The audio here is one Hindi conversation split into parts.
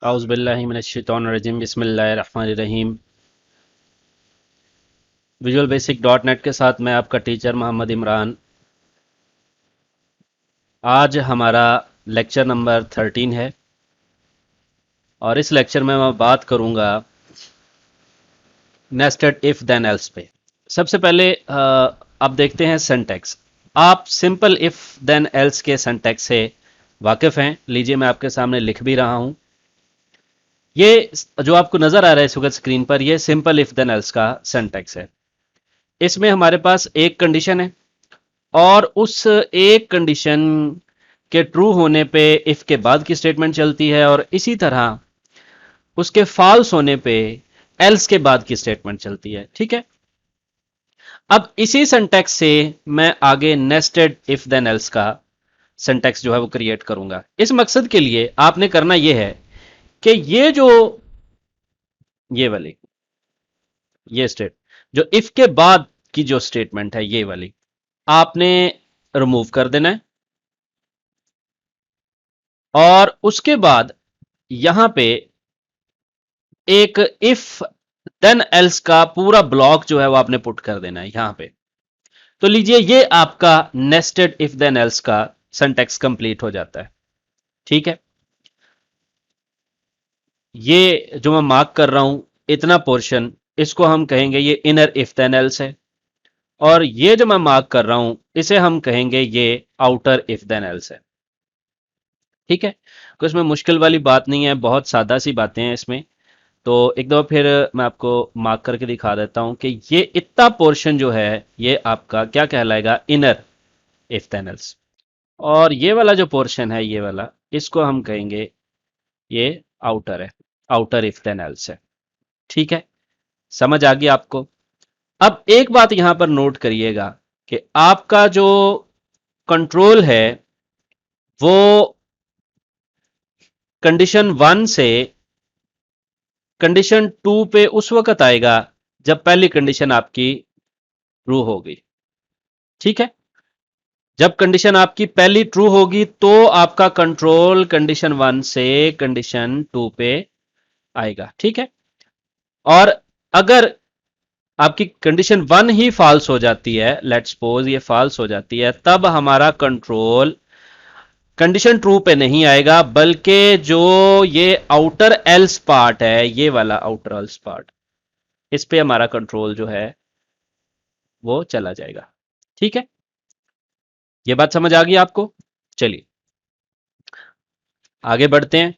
औज़ुबिल्लाहि मिनश्शैतानिर्रजीम बिस्मिल्लाहिर्रहमानिर्रहीम। विजुअल बेसिक डॉट नेट के साथ मैं आपका टीचर मोहम्मद इमरान। आज हमारा लेक्चर नंबर 13 है और इस लेक्चर में मैं बात करूंगा नेस्टेड इफ देन एल्स पे। सबसे पहले अब देखते हैं सिंटैक्स। आप सिंपल इफ देन एल्स के सिंटैक्स से वाकिफ हैं। लीजिए मैं आपके सामने लिख भी रहा हूं। ये जो आपको नजर आ रहा है इस वक्त स्क्रीन पर, ये सिंपल इफ देन एल्स का सिंटैक्स है। इसमें हमारे पास एक कंडीशन है और उस एक कंडीशन के ट्रू होने पे इफ के बाद की स्टेटमेंट चलती है और इसी तरह उसके फॉल्स होने पे एल्स के बाद की स्टेटमेंट चलती है। ठीक है, अब इसी सिंटैक्स से मैं आगे नेस्टेड इफ देन एल्स का सिंटैक्स जो है वो क्रिएट करूंगा। इस मकसद के लिए आपने करना यह है कि ये वाली ये स्टेट जो इफ के बाद की जो स्टेटमेंट है ये वाली आपने रिमूव कर देना है और उसके बाद यहां पे एक इफ देन एल्स का पूरा ब्लॉक जो है वो आपने पुट कर देना है यहां पे। तो लीजिए ये आपका नेस्टेड इफ देन एल्स का सिंटैक्स कंप्लीट हो जाता है। ठीक है, ये जो मैं मार्क कर रहा हूं इतना पोर्शन, इसको हम कहेंगे ये इनर इफ देन एल्स है और ये जो मैं मार्क कर रहा हूं इसे हम कहेंगे ये आउटर इफ देन एल्स है। ठीक है, तो इसमें मुश्किल वाली बात नहीं है, बहुत सादा सी बातें हैं इसमें। तो एक दफा फिर मैं आपको मार्क करके दिखा देता हूं कि ये इतना पोर्शन जो है ये आपका क्या कहलाएगा, इनर इफ देन एल्स। और ये वाला जो पोर्शन है ये वाला, इसको हम कहेंगे ये आउटर है, आउटर इफ देन एल्स है। ठीक है, समझ आ गई आपको। अब एक बात यहां पर नोट करिएगा कि आपका जो कंट्रोल है वो कंडीशन 1 से कंडीशन 2 पे उस वक्त आएगा जब पहली कंडीशन आपकी ट्रू होगी। ठीक है, जब कंडीशन आपकी पहली ट्रू होगी तो आपका कंट्रोल कंडीशन 1 से कंडीशन 2 पे आएगा। ठीक है, और अगर आपकी कंडीशन 1 ही फॉल्स हो जाती है, लेट्स सपोज ये फॉल्स हो जाती है, तब हमारा कंट्रोल कंडीशन ट्रू पे नहीं आएगा बल्कि जो ये आउटर एल्स पार्ट है, ये वाला आउटर एल्स पार्ट, इस पे हमारा कंट्रोल जो है वो चला जाएगा। ठीक है, ये बात समझ आ गई आपको। चलिए आगे बढ़ते हैं।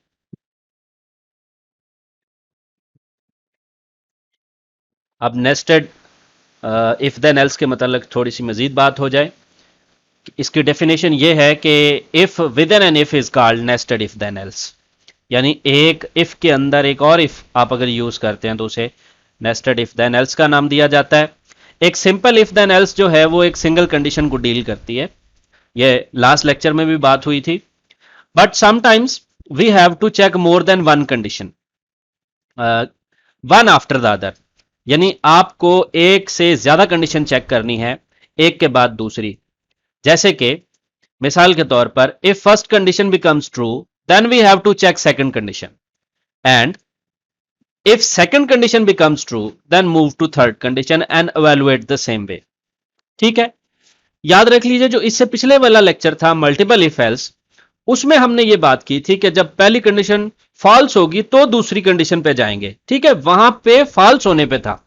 अब नेस्टेड इफ देन एल्स के मतलब थोड़ी सी मजीद बात हो जाए। इसकी डेफिनेशन ये है कि if with an if is called nested if then else, यानी एक इफ के अंदर एक और इफ आप अगर यूज करते हैं तो उसे नेस्टेड इफ देन एल्स का नाम दिया जाता है। एक सिंपल इफ देन एल्स जो है वो एक सिंगल कंडीशन को डील करती है, ये लास्ट लेक्चर में भी बात हुई थी। But sometimes we have to check more than one condition, one after the other, यानी आपको एक से ज्यादा कंडीशन चेक करनी है एक के बाद दूसरी। जैसे कि मिसाल के तौर पर if first condition becomes true then we have to check second condition, and if second condition becomes true then move to third condition and evaluate the same way. ठीक है, याद रख लीजिए जो इससे पिछले वाला लेक्चर था मल्टीपल इफ एल्स, उसमें हमने ये बात की थी कि जब पहली कंडीशन फॉल्स होगी तो दूसरी कंडीशन पे जाएंगे। ठीक है, वहां पे फॉल्स होने पे था।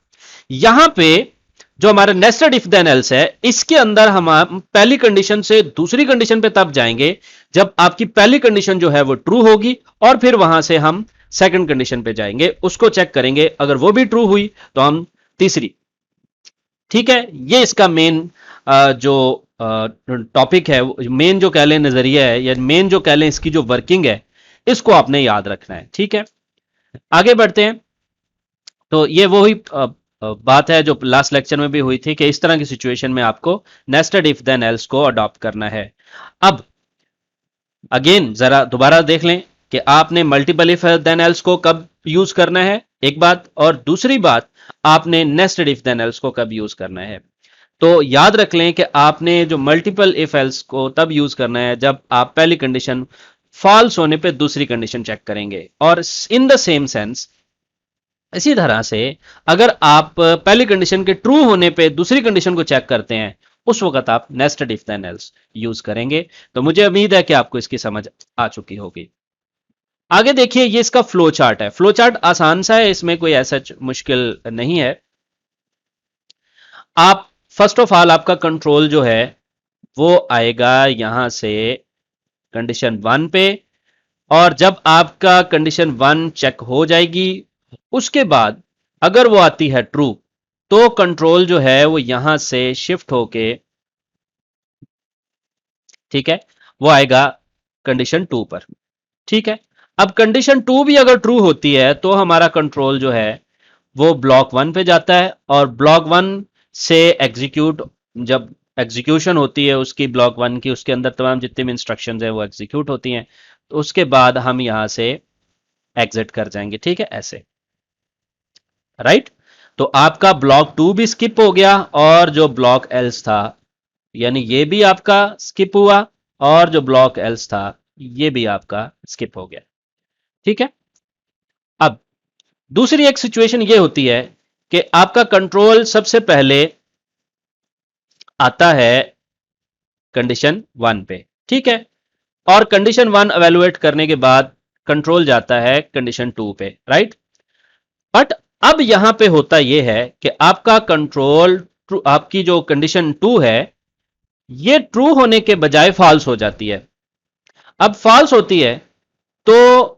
यहां पे जो हमारा नेस्टेड इफ देन एल्स है इसके अंदर हम पहली कंडीशन से दूसरी कंडीशन पे तब जाएंगे जब आपकी पहली कंडीशन जो है वो ट्रू होगी और फिर वहां से हम सेकंड कंडीशन पे जाएंगे, उसको चेक करेंगे, अगर वो भी ट्रू हुई तो हम तीसरी। ठीक है, ये इसका मेन जो टॉपिक है, मेन जो कह लें नजरिया है या मेन जो कह लें इसकी जो वर्किंग है, इसको आपने याद रखना है। ठीक है, आगे बढ़ते हैं। तो ये वही बात है जो लास्ट लेक्चर में भी हुई थी कि इस तरह की सिचुएशन में आपको नेस्टेड इफ देन एल्स को अडॉप्ट करना है। अब अगेन जरा दोबारा देख लें कि आपने मल्टीपल इफ देन एल्स को कब यूज करना है, एक बात, और दूसरी बात आपने नेस्टेड इफ देन एल्स को कब यूज करना है। तो याद रख लें कि आपने जो मल्टीपल इफ एल्स को तब यूज करना है जब आप पहली कंडीशन फॉल्स होने पे दूसरी कंडीशन चेक करेंगे। और इन द सेम सेंस इसी तरह से अगर आप पहली कंडीशन के ट्रू होने पे दूसरी कंडीशन को चेक करते हैं, उस वक्त आप nested if then else use करेंगे। तो मुझे उम्मीद है कि आपको इसकी समझ आ चुकी होगी। आगे देखिए, ये इसका फ्लो चार्ट है। फ्लो चार्ट आसान सा है, इसमें कोई ऐसा मुश्किल नहीं है। आप फर्स्ट ऑफ ऑल आपका कंट्रोल जो है वो आएगा यहां से कंडीशन 1 पे, और जब आपका कंडीशन 1 चेक हो जाएगी उसके बाद अगर वो आती है ट्रू, तो कंट्रोल जो है वो यहां से शिफ्ट होके, ठीक है, वो आएगा कंडीशन 2 पर। ठीक है, अब कंडीशन 2 भी अगर ट्रू होती है तो हमारा कंट्रोल जो है वो ब्लॉक 1 पे जाता है, और ब्लॉक 1 से एग्जीक्यूट, जब एग्जीक्यूशन होती है उसकी ब्लॉक 1 की, उसके अंदर तमाम जितनी भी इंस्ट्रक्शंस है वो एग्जीक्यूट होती हैं, तो उसके बाद हम यहां से एग्जिट कर जाएंगे। ठीक है, ऐसे, राइट। तो आपका ब्लॉक 2 भी स्किप हो गया, और जो ब्लॉक एल्स था, यानी ये भी आपका स्किप हुआ, और जो ब्लॉक एल्स था ये भी आपका स्किप हो गया। ठीक है, अब दूसरी एक सिचुएशन ये होती है कि आपका कंट्रोल सबसे पहले आता है कंडीशन 1 पे। ठीक है, और कंडीशन 1 एवेलुएट करने के बाद कंट्रोल जाता है कंडीशन 2 पे, राइट। बट अब यहां पे होता यह है कि आपका कंट्रोल, आपकी जो कंडीशन 2 है ये ट्रू होने के बजाय फॉल्स हो जाती है। अब फॉल्स होती है तो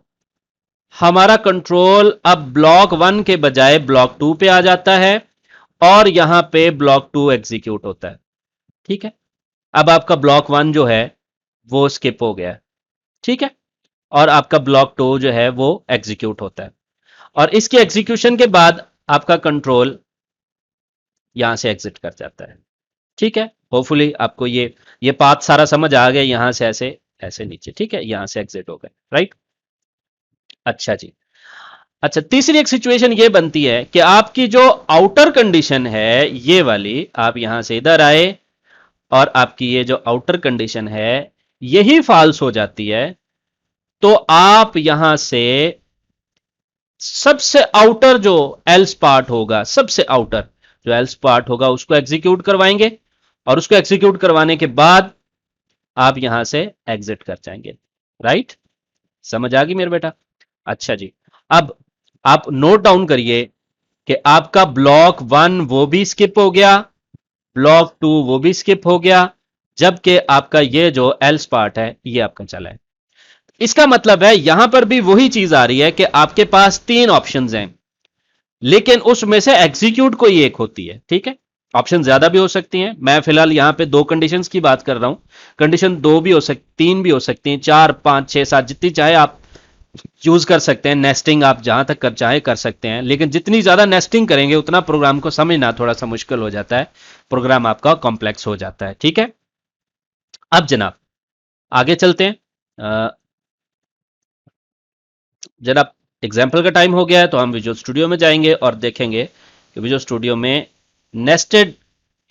हमारा कंट्रोल अब ब्लॉक 1 के बजाय ब्लॉक 2 पे आ जाता है, और यहां पे ब्लॉक 2 एग्जीक्यूट होता है। ठीक है, अब आपका ब्लॉक 1 जो है वो स्किप हो गया है। ठीक है, और आपका ब्लॉक 2 जो है वो एग्जीक्यूट होता है, और इसके एग्जीक्यूशन के बाद आपका कंट्रोल यहां से एग्जिट कर जाता है। ठीक है, होपफुली आपको ये पाथ सारा समझ आ गया, यहां से ऐसे ऐसे नीचे। ठीक है, यहां से एग्जिट हो गए, राइट। अच्छा जी। अच्छा, तीसरी एक सिचुएशन ये बनती है कि आपकी जो आउटर कंडीशन है ये वाली, आप यहां से इधर आए और आपकी ये जो आउटर कंडीशन है यही फॉल्स हो जाती है, तो आप यहां से सबसे आउटर जो एल्स पार्ट होगा, सबसे आउटर जो एल्स पार्ट होगा उसको एग्जीक्यूट करवाएंगे, और उसको एग्जीक्यूट करवाने के बाद आप यहां से एग्जिट कर जाएंगे, राइट। समझ आ गई मेरे बेटा। अच्छा जी, अब आप नोट डाउन करिए कि आपका ब्लॉक 1 वो भी स्किप हो गया, ब्लॉक 2 वो भी स्किप हो गया, जबकि आपका ये जो एल्स पार्ट है ये आपका चला है। इसका मतलब है यहां पर भी वही चीज आ रही है कि आपके पास 3 ऑप्शंस हैं, लेकिन उसमें से एग्जीक्यूट कोई एक होती है। ठीक है, ऑप्शन ज्यादा भी हो सकती हैं, मैं फिलहाल यहां पे 2 कंडीशंस की बात कर रहा हूं। कंडीशन 2 भी हो सकती, 3 भी हो सकती हैं, 4 5 6 7, जितनी चाहे आप यूज कर सकते हैं। नेस्टिंग आप जहां तक कर चाहे कर सकते हैं, लेकिन जितनी ज्यादा नेस्टिंग करेंगे उतना प्रोग्राम को समझना थोड़ा सा मुश्किल हो जाता है, प्रोग्राम आपका कॉम्प्लेक्स हो जाता है। ठीक है, अब जनाब आगे चलते हैं। जनाब एग्जाम्पल का टाइम हो गया है, तो हम विजुअल स्टूडियो में जाएंगे और देखेंगे कि विजुअल स्टूडियो में नेस्टेड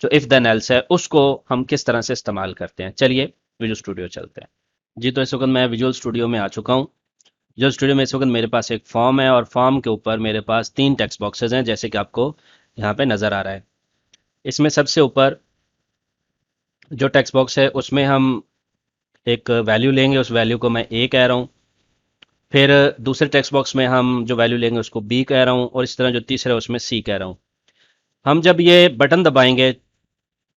जो इफ देन एल्स है उसको हम किस तरह से इस्तेमाल करते हैं। चलिए विजुअल स्टूडियो चलते हैं जी। तो इस वक्त मैं विजुअल स्टूडियो में आ चुका हूँ। विजुअल स्टूडियो में इस वक्त मेरे पास एक फॉर्म है, और फॉर्म के ऊपर मेरे पास 3 टेक्स्ट बॉक्सेज हैं, जैसे कि आपको यहाँ पे नजर आ रहा है। इसमें सबसे ऊपर जो टेक्स्ट बॉक्स है उसमें हम एक वैल्यू लेंगे, उस वैल्यू को मैं ए कह रहा हूँ। फिर दूसरे टेक्स्ट बॉक्स में हम जो वैल्यू लेंगे उसको बी कह रहा हूँ, और इस तरह जो तीसरा है उसमें सी कह रहा हूँ। हम जब ये बटन दबाएंगे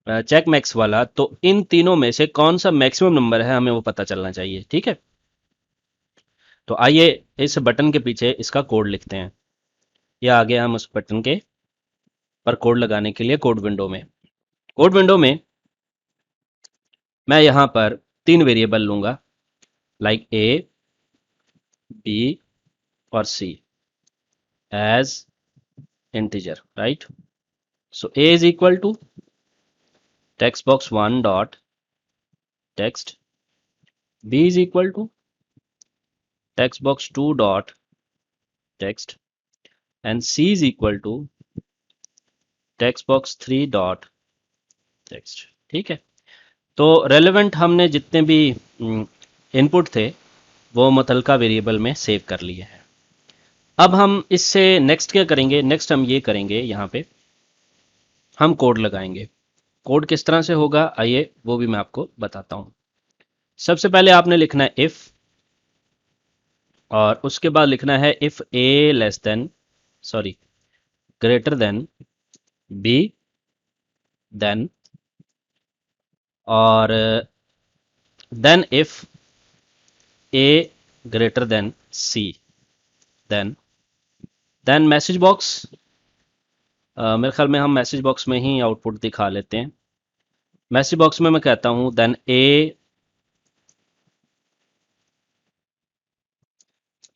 चेक मैक्स वाला, तो इन तीनों में से कौन सा मैक्सिमम नंबर है हमें वो पता चलना चाहिए। ठीक है, तो आइए इस बटन के पीछे इसका कोड लिखते हैं। ये आ गया हम उस बटन के पर कोड लगाने के लिए कोड विंडो में। कोड विंडो में मैं यहां पर 3 वेरिएबल लूंगा, लाइक ए, बी और C as integer, right. So a is equal to text box 1 dot text, b is equal to text box 2 dot text, and c is equal to text box 3 dot text। ठीक है, तो रेलेवेंट हमने जितने भी इनपुट थे वो मुतलका वेरिएबल में सेव कर लिए हैं। अब हम इससे नेक्स्ट क्या करेंगे, नेक्स्ट हम ये करेंगे, यहाँ पे हम कोड लगाएंगे। कोड किस तरह से होगा आइए वो भी मैं आपको बताता हूँ। सबसे पहले आपने लिखना है इफ़, और उसके बाद लिखना है if A less than sorry greater than B, then और then if A greater than C, then message box, मेरे ख्याल में हम मैसेज बॉक्स में ही आउटपुट दिखा लेते हैं। मैसेज बॉक्स में मैं कहता हूं then A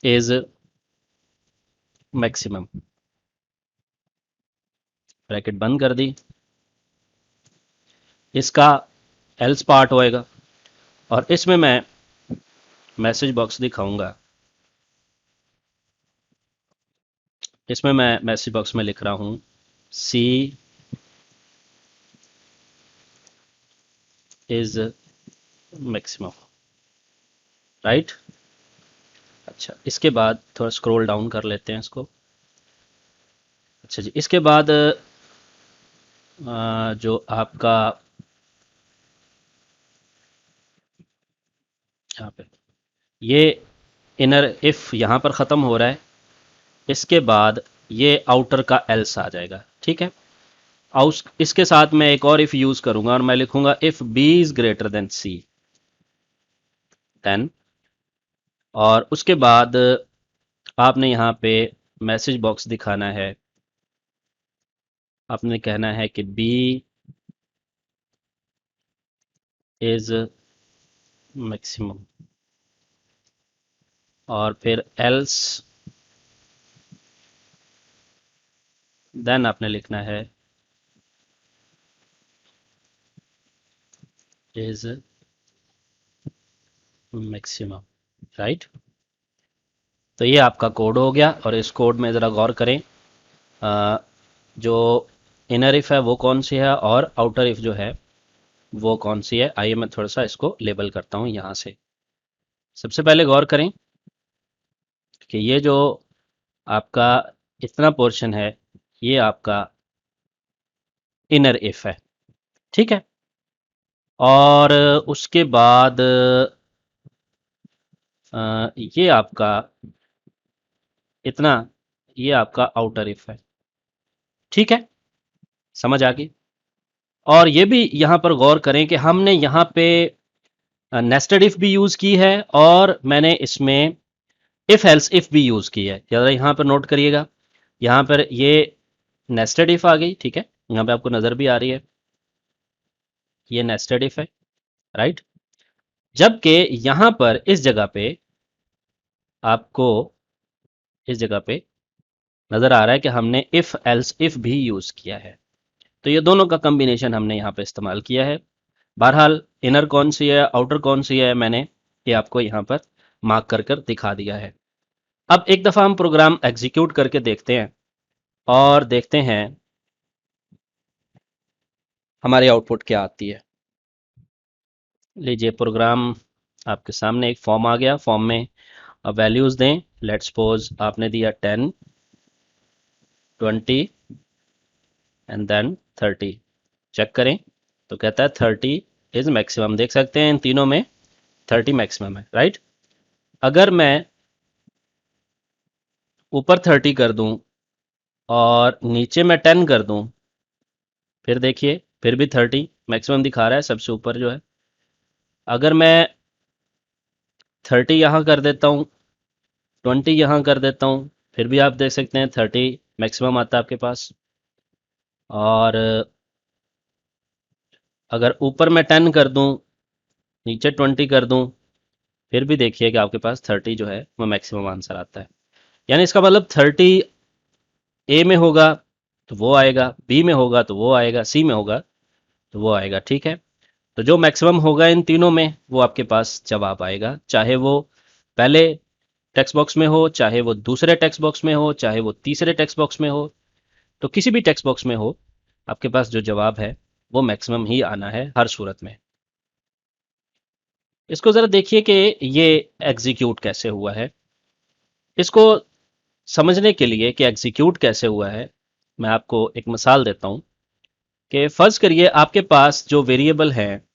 is maximum, bracket बंद कर दी, इसका एल्स पार्ट होएगा और इसमें मैं मैसेज बॉक्स दिखाऊंगा। इसमें मैं मैसेज बॉक्स में लिख रहा हूं सी इज मैक्सिमम, राइट। अच्छा, इसके बाद थोड़ा स्क्रॉल डाउन कर लेते हैं इसको। अच्छा जी, इसके बाद जो आपका यहाँ पे ये इनर इफ यहाँ पर ख़त्म हो रहा है, इसके बाद ये आउटर का एल्स आ जाएगा, ठीक है। इसके साथ मैं एक और इफ यूज करूंगा और मैं लिखूंगा if B is greater than C, then, और उसके बाद आपने यहाँ पे मैसेज बॉक्स दिखाना है। आपने कहना है कि बी इज मैक्सिमम और फिर एल्स, देन आपने लिखना है इज मैक्सिमम, राइट। तो ये आपका कोड हो गया और इस कोड में ज़रा गौर करें, जो इनर इफ है वो कौन सी है और आउटर इफ जो है वो कौन सी है। आइए मैं थोड़ा सा इसको लेबल करता हूँ यहाँ से। सबसे पहले गौर करें कि ये जो आपका इतना पोर्शन है ये आपका इनर इफ है, ठीक है। और उसके बाद ये आपका इतना, ये आपका आउटर इफ है, ठीक है, समझ आ गई। और ये भी यहाँ पर गौर करें कि हमने यहाँ पे नेस्टेड इफ भी यूज़ की है और मैंने इसमें इफ एल्स इफ भी यूज़ की है। ज़रा यहाँ पर नोट करिएगा, यहाँ पर ये नेस्टेड इफ आ गई, ठीक है, यहाँ पे आपको नज़र भी आ रही है ये नेस्टेड इफ है, राइट। जबकि यहाँ पर इस जगह पे आपको, इस जगह पे नज़र आ रहा है कि हमने इफ एल्स इफ भी यूज़ किया है। तो ये दोनों का कम्बिनेशन हमने यहाँ पे इस्तेमाल किया है। बहरहाल इनर कौन सी है आउटर कौन सी है मैंने ये आपको यहाँ पर मार्क कर दिखा दिया है। अब एक दफ़ा हम प्रोग्राम एग्जीक्यूट करके देखते हैं और देखते हैं हमारी आउटपुट क्या आती है। लीजिए प्रोग्राम आपके सामने, एक फॉर्म आ गया, फॉर्म में अब वैल्यूज़ दें। लेट्स सपोज आपने दिया 10, 20 एंड देन 30। चेक करें तो कहता है 30 इज मैक्सिमम। देख सकते हैं इन तीनों में 30 मैक्सिमम है, राइट। अगर मैं ऊपर 30 कर दूं और नीचे मैं 10 कर दूं, फिर देखिए फिर भी 30 मैक्सिमम दिखा रहा है सबसे ऊपर जो है। अगर मैं 30 यहाँ कर देता हूँ, 20 यहाँ कर देता हूँ, फिर भी आप देख सकते हैं 30 मैक्सिमम आता है आपके पास। और अगर ऊपर मैं 10 कर दूं, नीचे 20 कर दूं, फिर भी देखिए कि आपके पास 30 जो है वो मैक्सिमम आंसर आता है। यानी इसका मतलब 30 ए में होगा तो वो आएगा, बी में होगा तो वो आएगा, सी में होगा तो वो आएगा, ठीक है। तो जो मैक्सिमम होगा इन तीनों में वो आपके पास जवाब आएगा, चाहे वो पहले टेक्स्ट बॉक्स में हो, चाहे वो दूसरे टेक्स्ट बॉक्स में हो, चाहे वो तीसरे टेक्स्ट बॉक्स में हो। तो किसी भी टेक्स्ट बॉक्स में हो आपके पास जो जवाब है वो मैक्सिमम ही आना है हर सूरत में। इसको ज़रा देखिए कि ये एग्जीक्यूट कैसे हुआ है। इसको समझने के लिए कि एग्जीक्यूट कैसे हुआ है, मैं आपको एक मिसाल देता हूँ कि फ़र्ज़ करिए आपके पास जो वेरिएबल है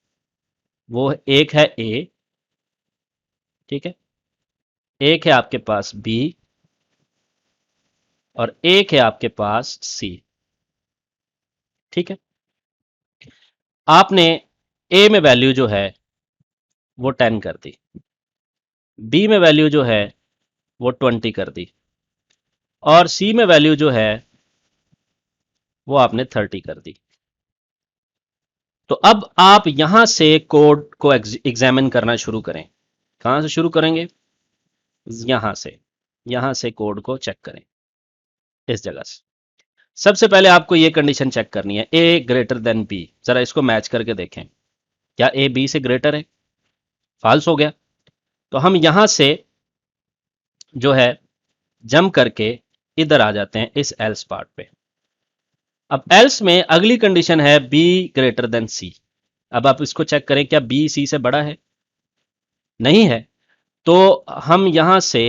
वो एक है ए, ठीक है, एक है आपके पास बी और एक है आपके पास सी, ठीक है। आपने ए में वैल्यू जो है वो 10 कर दी, बी में वैल्यू जो है वो 20 कर दी और सी में वैल्यू जो है वो आपने 30 कर दी। तो अब आप यहां से कोड को एग्जामिन करना शुरू करें। कहां से शुरू करेंगे? यहां से, यहां से कोड को चेक करें, इस जगह से। सबसे पहले आपको ये कंडीशन चेक करनी है, ए ग्रेटर देन बी। जरा इसको मैच करके देखें, क्या ए बी से ग्रेटर है? फॉल्स हो गया। तो हम यहां से जो है जंप करके इधर आ जाते हैं इस एल्स पार्ट पे। अब एल्स में अगली कंडीशन है बी ग्रेटर देन सी। अब आप इसको चेक करें, क्या बी सी से बड़ा है? नहीं है। तो हम यहां से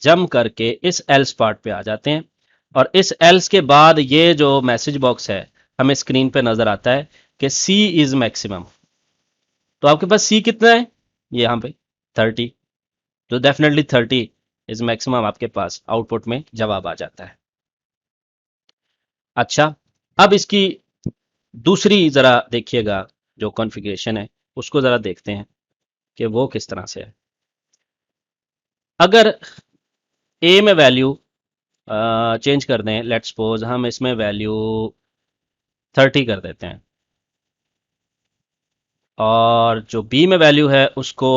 जंप करके इस एल्स पार्ट पे आ जाते हैं और इस एल्स के बाद ये जो मैसेज बॉक्स है हमें स्क्रीन पे नजर आता है कि सी इज मैक्सिमम। तो आपके पास सी कितना है? ये यहाँ पे 30। तो डेफिनेटली 30 इज मैक्सिमम, आपके पास आउटपुट में जवाब आ जाता है। अच्छा, अब इसकी दूसरी जरा देखिएगा जो कॉन्फ़िगरेशन है उसको जरा देखते हैं कि वो किस तरह से है। अगर ए में वैल्यू चेंज कर दें, लेट्स सपोज हम इसमें वैल्यू 30 कर देते हैं और जो बी में वैल्यू है उसको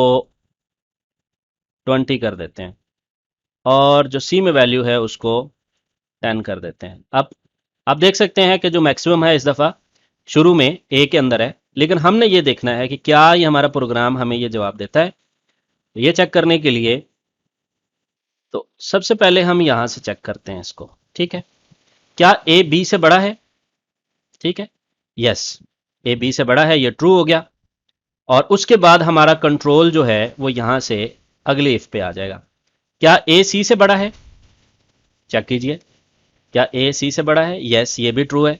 20 कर देते हैं और जो सी में वैल्यू है उसको 10 कर देते हैं। अब आप देख सकते हैं कि जो मैक्सिमम है इस दफ़ा शुरू में ए के अंदर है, लेकिन हमने ये देखना है कि क्या ये हमारा प्रोग्राम हमें ये जवाब देता है। तो ये चेक करने के लिए तो सबसे पहले हम यहां से चेक करते हैं इसको, ठीक है। क्या ए बी से बड़ा है? ठीक है, यस, ए बी से बड़ा है, ये ट्रू हो गया। और उसके बाद हमारा कंट्रोल जो है वो यहां से अगले इफ पे आ जाएगा। क्या ए सी से बड़ा है? चेक कीजिए, क्या ए सी से बड़ा है? यस, ये भी ट्रू है।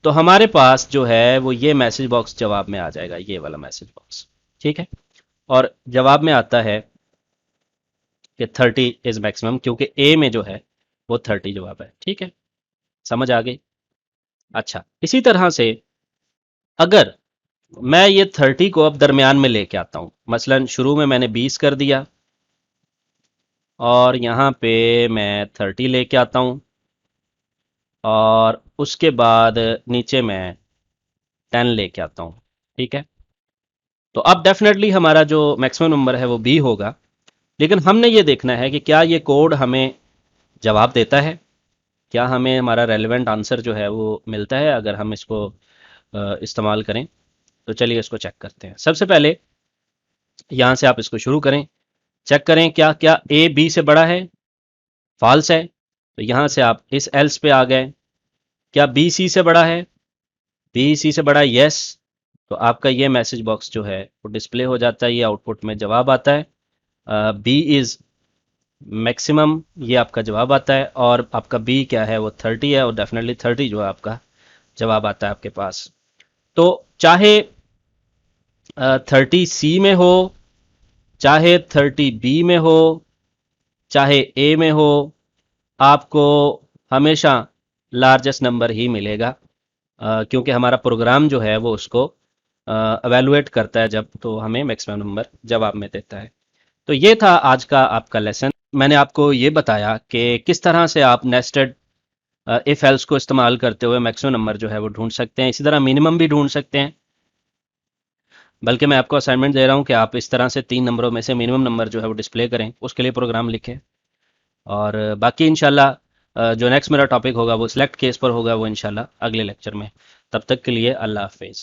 तो हमारे पास जो है वो ये मैसेज बॉक्स जवाब में आ जाएगा, ये वाला मैसेज बॉक्स, ठीक है। और जवाब में आता है कि 30 इज मैक्सिमम, क्योंकि ए में जो है वो 30 जवाब है, ठीक है। समझ आ गई? अच्छा, इसी तरह से अगर मैं ये 30 को अब दरमियान में लेके आता हूं, मसलन शुरू में मैंने 20 कर दिया और यहाँ पे मैं 30 लेके आता हूं और उसके बाद नीचे मैं 10 लेके आता हूं, ठीक है। तो अब डेफिनेटली हमारा जो मैक्सिमम नंबर है वो बी होगा, लेकिन हमने ये देखना है कि क्या ये कोड हमें जवाब देता है, क्या हमें हमारा रेलेवेंट आंसर जो है वो मिलता है अगर हम इसको इस्तेमाल करें। तो चलिए इसको चेक करते हैं। सबसे पहले यहाँ से आप इसको शुरू करें, चेक करें क्या क्या ए बी से बड़ा है? फॉल्स है। तो यहाँ से आप इस एल्स पे आ गए। क्या बी सी से बड़ा है? बी सी से बड़ा है, यस। तो आपका ये मैसेज बॉक्स जो है वो डिस्प्ले हो जाता है, ये आउटपुट में जवाब आता है बी इज मैक्सिमम, ये आपका जवाब आता है। और आपका बी क्या है? वो 30 है और डेफिनेटली 30 जो है आपका जवाब आता है आपके पास। तो चाहे 30 सी में हो, चाहे 30 बी में हो, चाहे ए में हो, आपको हमेशा लार्जेस्ट नंबर ही मिलेगा, क्योंकि हमारा प्रोग्राम जो है वो उसको एवेलुएट करता है जब, तो हमें मैक्सिमम नंबर जवाब में देता है। तो ये था आज का आपका लेसन। मैंने आपको ये बताया कि किस तरह से आप नेस्टेड इफ एल्स को इस्तेमाल करते हुए मैक्सिमम नंबर जो है वो ढूंढ सकते हैं, इसी तरह मिनिमम भी ढूंढ सकते हैं। बल्कि मैं आपको असाइनमेंट दे रहा हूँ कि आप इस तरह से 3 नंबरों में से मिनिमम नंबर जो है वो डिस्प्ले करें, उसके लिए प्रोग्राम लिखें। और बाकी इंशाल्लाह जो नेक्स्ट मेरा टॉपिक होगा वो सिलेक्ट केस पर होगा, वो इंशाल्लाह अगले लेक्चर में। तब तक के लिए अल्लाह हाफिज़।